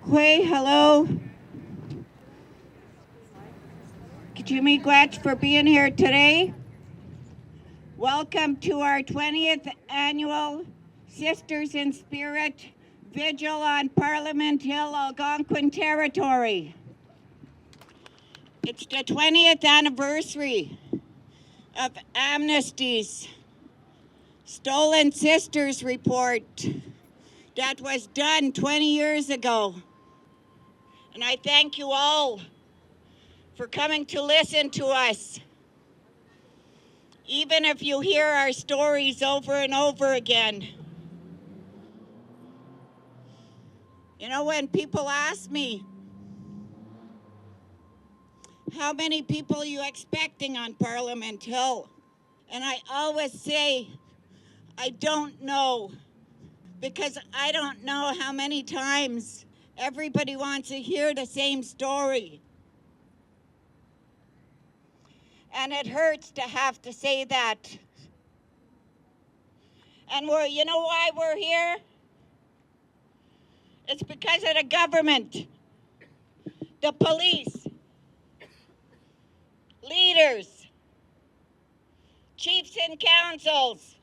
Hello. Kachumi Gwach for being here today. Welcome to our 20th annual Sisters in Spirit Vigil on Parliament Hill, Algonquin territory. It's the 20th anniversary of Amnesty's Stolen Sisters report that was done 20 years ago. And I thank you all for coming to listen to us. Even if you hear our stories over and over again. You know, when people ask me, how many people are you expecting on Parliament Hill? And I always say, I don't know, because I don't know how many times everybody wants to hear the same story. And it hurts to have to say that. And you know why we're here? It's because of the government, the police, leaders, chiefs and councils,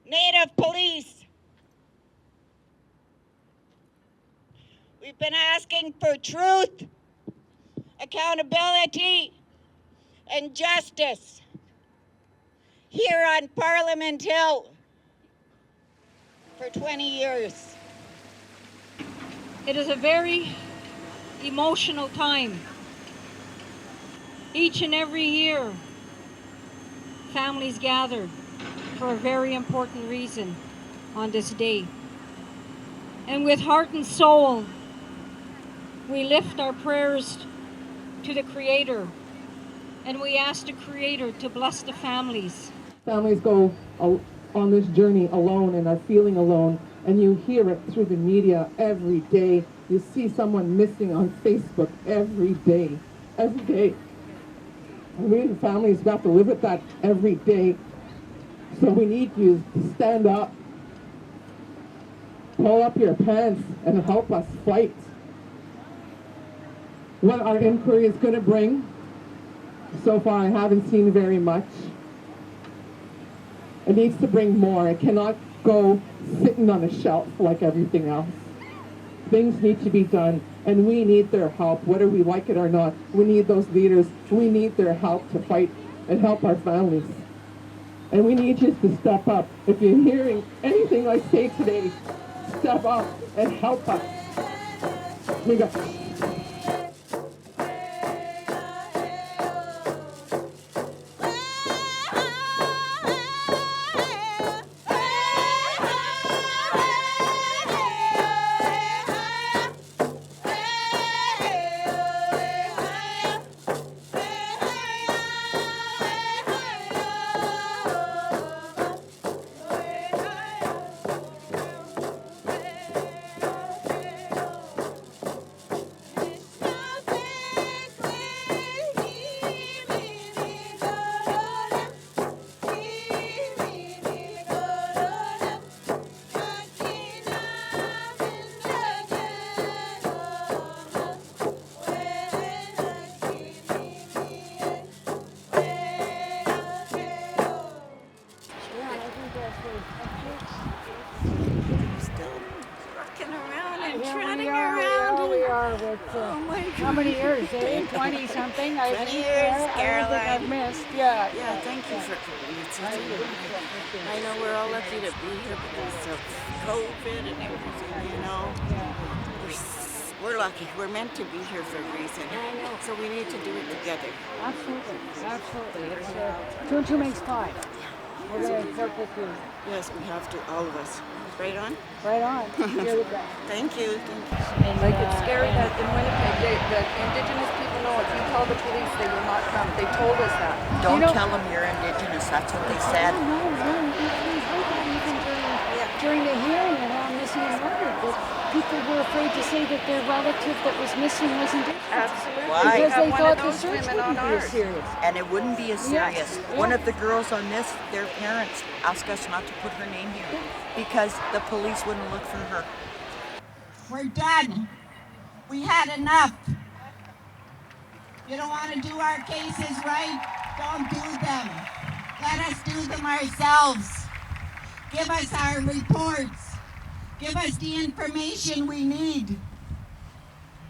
Native police. We've been asking for truth, accountability, and justice here on Parliament Hill for 20 years. It is a very emotional time. Each and every year, families gather for a very important reason on this day. And with heart and soul, we lift our prayers to the Creator, and we ask the Creator to bless the families. Families go on this journey alone and are feeling alone, and you hear it through the media every day. You see someone missing on Facebook every day. And we the families have to live with that every day. So we need you to stand up, pull up your pants, and help us fight. What our inquiry is going to bring, so far I haven't seen very much. It needs to bring more. It cannot go sitting on a shelf like everything else. Things need to be done, and we need their help, whether we like it or not. We need those leaders. We need their help to fight and help our families. And we need you to step up. If you're hearing anything I say today, step up and help us. We got how many years, 20-something? 20 years, Caroline. I've missed, yeah. Yeah, thank you for coming. I know we're all lucky to be here because of COVID and everything, you know. We're lucky. We're meant to be here for a reason. So we need to do it together. Absolutely, absolutely. It's, 2 and 2 makes 5. We're going to work with you. Yes, we have to, all of us. Right on? Right on. You're the best. Thank you. Like it's scary that in Winnipeg, the Indigenous people know if you call the police, they will not come. They told us that. Don't tell them you're Indigenous. That's what they said. No. Even during the hearing around missing and murdered, that people were afraid to say that their relative that was missing was Indigenous. Absolutely. Why? Because they thought the those search women wouldn't on be ours. as serious. And it wouldn't be as serious. Yes. One of the girls on this, their parents asked us not to put her name here because the police wouldn't look for her. We're done. We had enough. You don't want to do our cases right? Don't do them. Let us do them ourselves. Give us our reports. Give us the information we need.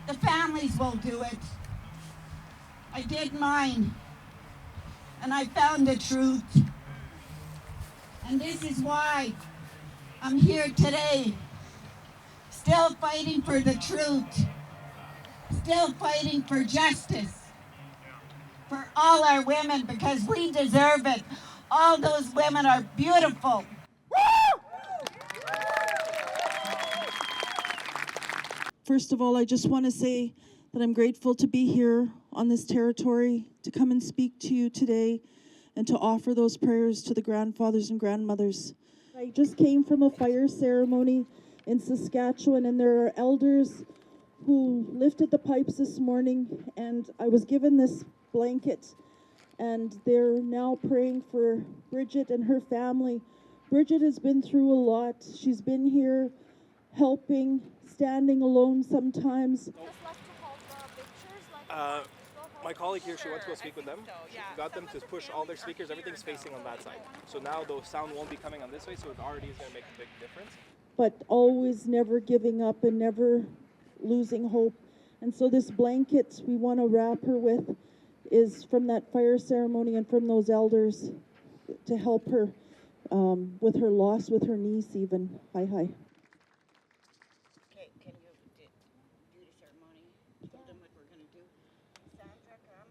The families will do it. I did mine, and I found the truth. And this is why I'm here today, still fighting for the truth, still fighting for justice for all our women, because we deserve it. All those women are beautiful. First of all, I just want to say that I'm grateful to be here on this territory, to come and speak to you today, and to offer those prayers to the grandfathers and grandmothers. I just came from a fire ceremony in Saskatchewan, and there are elders who lifted the pipes this morning, and I was given this blanket, and they're now praying for Bridget and her family. Bridget has been through a lot. She's been here helping, standing alone sometimes. My colleague here, she went to go speak with them. She got them to push all their speakers, everything's facing on that side. So now the sound won't be coming on this way, so it already is going to make a big difference. But always never giving up and never losing hope. And so this blanket we want to wrap her with is from that fire ceremony and from those elders to help her with her loss, with her niece even. Hi. Okay, can you do the ceremony? Tell them what we're going to do. Sandra, come.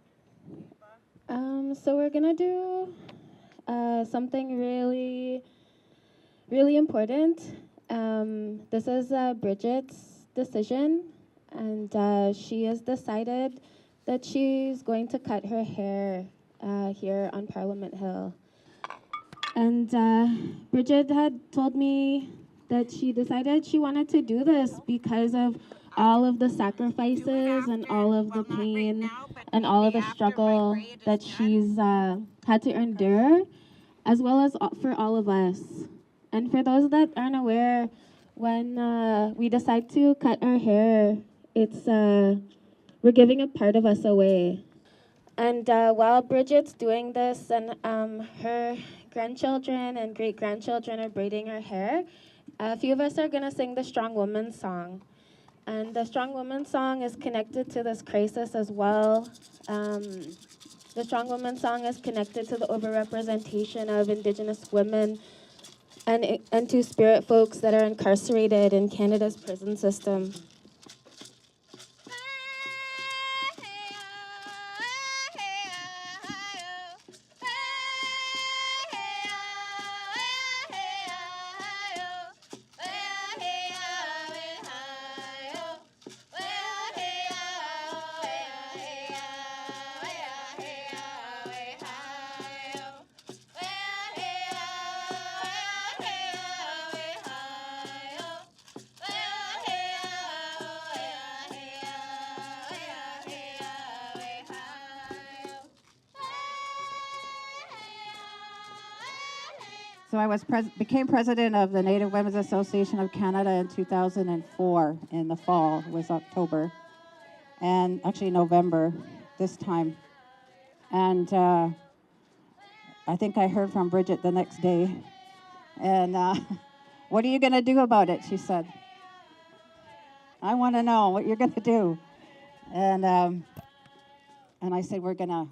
Eva. So we're gonna do something really, really important. This is Bridget's decision, and she has decided that she's going to cut her hair here on Parliament Hill. And Bridget had told me that she decided she wanted to do this because of all of the sacrifices and all of the pain and all of the struggle that she's had to endure, as well as for all of us. And for those that aren't aware, when we decide to cut our hair, it's we're giving a part of us away. And while Bridget's doing this and her grandchildren and great-grandchildren are braiding her hair, a few of us are gonna sing the Strong Woman song. And the Strong Woman song is connected to this crisis as well. The Strong Woman song is connected to the overrepresentation of Indigenous women and to spirit folks that are incarcerated in Canada's prison system. So I became president of the Native Women's Association of Canada in 2004 in the fall. It was October, and actually November this time. And I think I heard from Bridget the next day. And what are you going to do about it? She said. I want to know what you're going to do. And I said, we're gonna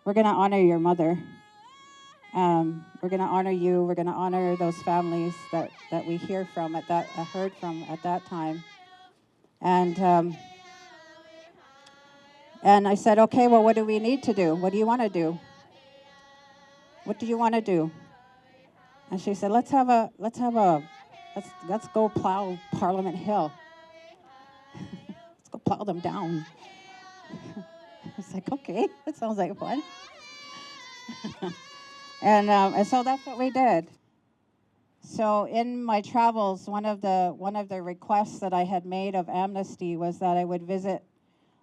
honor your mother. We're going to honor you. We're going to honor those families that we heard from at that time. And I said, okay, well, what do we need to do? What do you want to do? What do you want to do? And she said, let's go plow Parliament Hill. Let's go plow them down. I was like, okay, that sounds like fun. And so that's what we did. So in my travels, one of the requests that I had made of Amnesty was that I would visit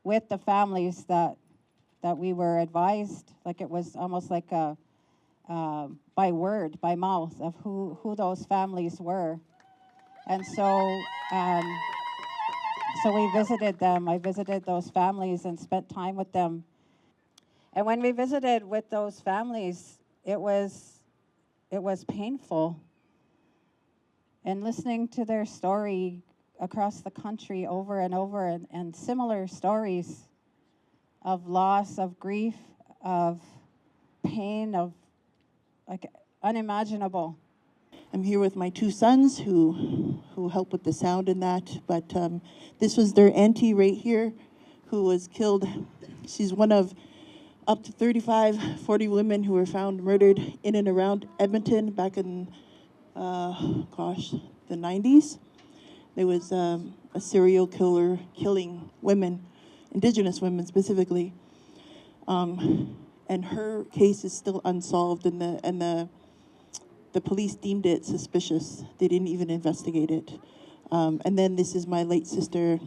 with the families that we were advised, like it was almost like a by word, by mouth of who those families were. And so So we visited them. I visited those families and spent time with them. And when we visited with those families, it was painful. And listening to their story across the country over and over, and similar stories of loss, of grief, of pain, of like unimaginable. I'm here with my two sons who help with the sound and that, but this was their auntie right here who was killed. She's one of up to 35, 40 women who were found murdered in and around Edmonton back in, the 90s. There was a serial killer killing women, Indigenous women specifically. And her case is still unsolved, and the police deemed it suspicious. They didn't even investigate it. And then this is my late sister.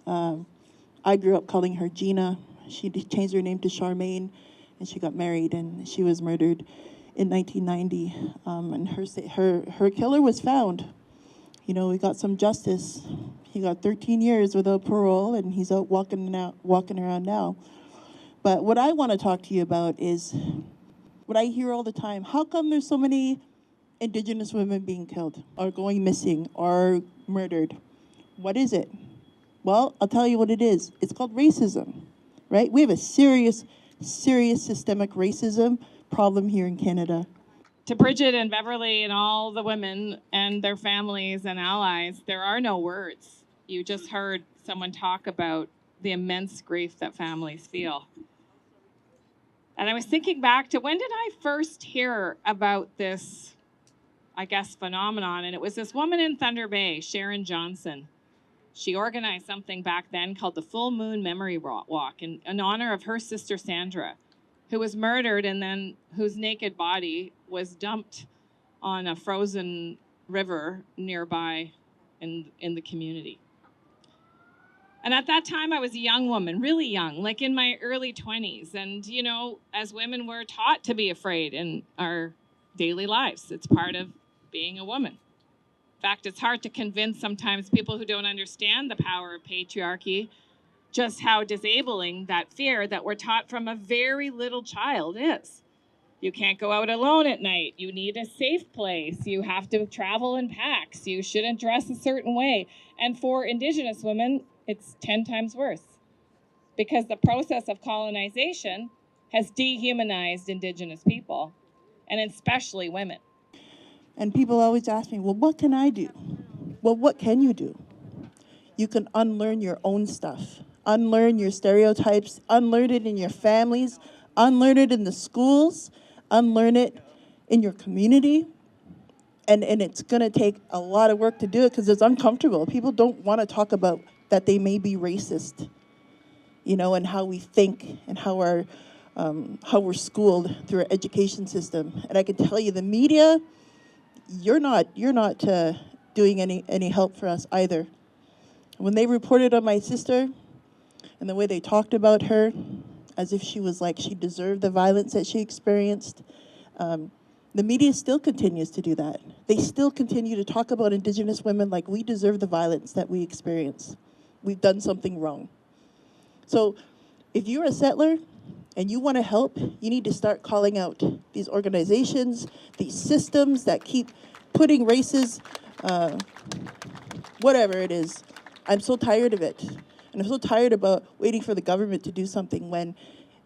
I grew up calling her Gina. She changed her name to Charmaine, and she got married, and she was murdered in 1990. And her killer was found. You know, we got some justice. He got 13 years without parole, and he's out walking around now. But what I want to talk to you about is what I hear all the time. How come there's so many Indigenous women being killed or going missing or murdered? What is it? Well, I'll tell you what it is. It's called racism, right? We have a serious systemic racism problem here in Canada. To Bridget and Beverly and all the women and their families and allies, there are no words. You just heard someone talk about the immense grief that families feel. And I was thinking back to when did I first hear about this, I guess, phenomenon? And it was this woman in Thunder Bay, Sharon Johnson. She organized something back then called the Full Moon Memory Walk in honor of her sister Sandra, who was murdered and then whose naked body was dumped on a frozen river nearby in the community. And at that time, I was a young woman, really young, like in my early 20s. And, you know, as women, we're taught to be afraid in our daily lives. It's part of being a woman. In fact, it's hard to convince sometimes people who don't understand the power of patriarchy just how disabling that fear that we're taught from a very little child is. You can't go out alone at night. You need a safe place. You have to travel in packs. You shouldn't dress a certain way. And for Indigenous women, it's 10 times worse because the process of colonization has dehumanized Indigenous people, and especially women. And people always ask me, well, what can I do? Well, what can you do? You can unlearn your own stuff. Unlearn your stereotypes, unlearn it in your families, unlearn it in the schools, unlearn it in your community. And it's gonna take a lot of work to do it because it's uncomfortable. People don't wanna talk about that they may be racist, you know, and how we think and how we're schooled through our education system. And I can tell you the media, you're not doing any help for us either. When they reported on my sister and the way they talked about her, as if she was like she deserved the violence that she experienced, the media still continues to do that. They still continue to talk about Indigenous women like we deserve the violence that we experience. We've done something wrong. So if you're a settler and you want to help, you need to start calling out these organizations, these systems that keep putting races, whatever it is. I'm so tired of it. And I'm so tired about waiting for the government to do something when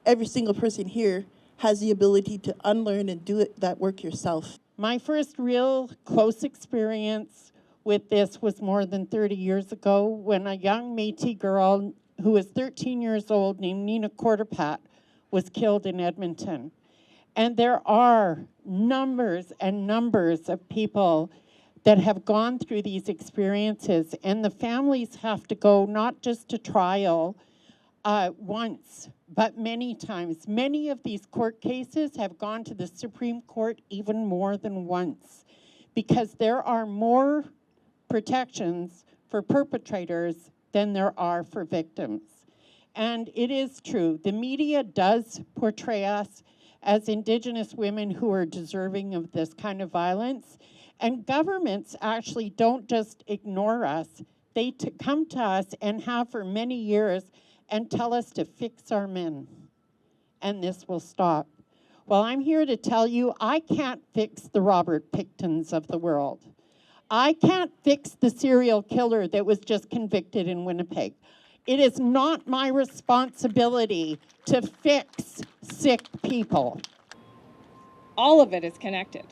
every single person here has the ability to unlearn and do that work yourself. My first real close experience with this was more than 30 years ago when a young Métis girl who was 13 years old named Nina Quarterpat was killed in Edmonton. And there are numbers and numbers of people that have gone through these experiences, and the families have to go not just to trial once, but many times. Many of these court cases have gone to the Supreme Court even more than once because there are more protections for perpetrators than there are for victims. And it is true, the media does portray us as Indigenous women who are deserving of this kind of violence. And governments actually don't just ignore us, they come to us and have for many years and tell us to fix our men, and this will stop. Well, I'm here to tell you I can't fix the Robert Pictons of the world. I can't fix the serial killer that was just convicted in Winnipeg. It is not my responsibility to fix sick people. All of it is connected.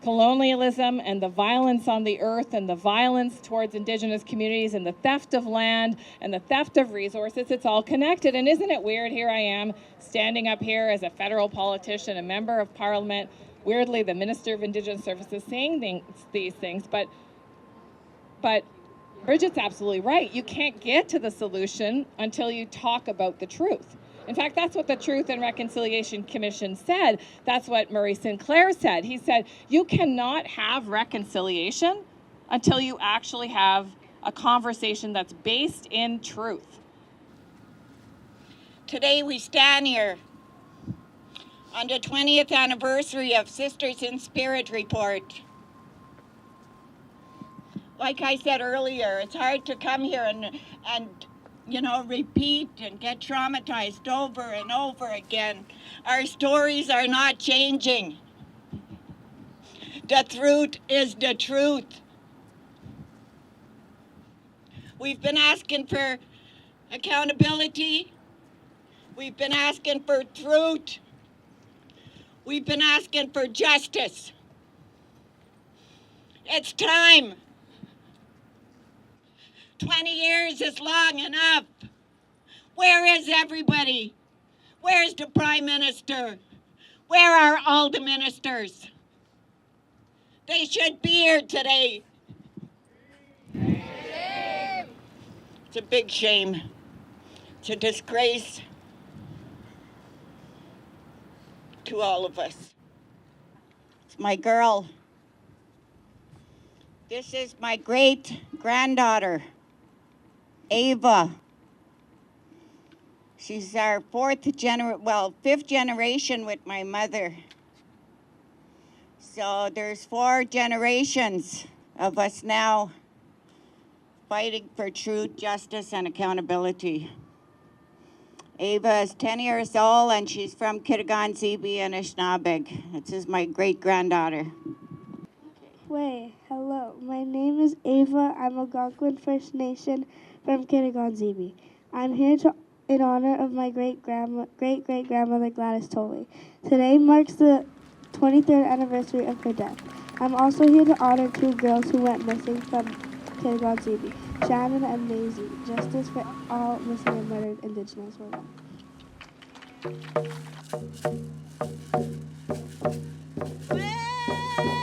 Colonialism and the violence on the earth and the violence towards Indigenous communities and the theft of land and the theft of resources, it's all connected. And isn't it weird, here I am standing up here as a federal politician, a member of parliament, weirdly the Minister of Indigenous Services saying these things, but Bridget's absolutely right. You can't get to the solution until you talk about the truth. In fact, that's what the Truth and Reconciliation Commission said. That's what Murray Sinclair said. He said, you cannot have reconciliation until you actually have a conversation that's based in truth. Today we stand here on the 20th anniversary of Sisters in Spirit report. Like I said earlier, it's hard to come here and repeat and get traumatized over and over again. Our stories are not changing. The truth is the truth. We've been asking for accountability. We've been asking for truth. We've been asking for justice. It's time. 20 years is long enough. Where is everybody? Where's the Prime Minister? Where are all the ministers? They should be here today. It's a big shame. It's a disgrace to all of us. It's my girl. This is my great-granddaughter, Ava. She's our fifth generation with my mother. So there's 4 generations of us now fighting for truth, justice, and accountability. Ava is 10 years old, and she's from Kitigan-Zibi and Anishinabeg. This is my great-granddaughter. Way, hello. My name is Ava. I'm a Algonquin First Nation from Kitigan-Zibi. I'm here in honor of my great-great-grandmother Gladys Tolley. Today marks the 23rd anniversary of her death. I'm also here to honor 2 girls who went missing from Kitigan-Zibi, Shannon and Maisie. Justice for all missing and murdered Indigenous women. Way!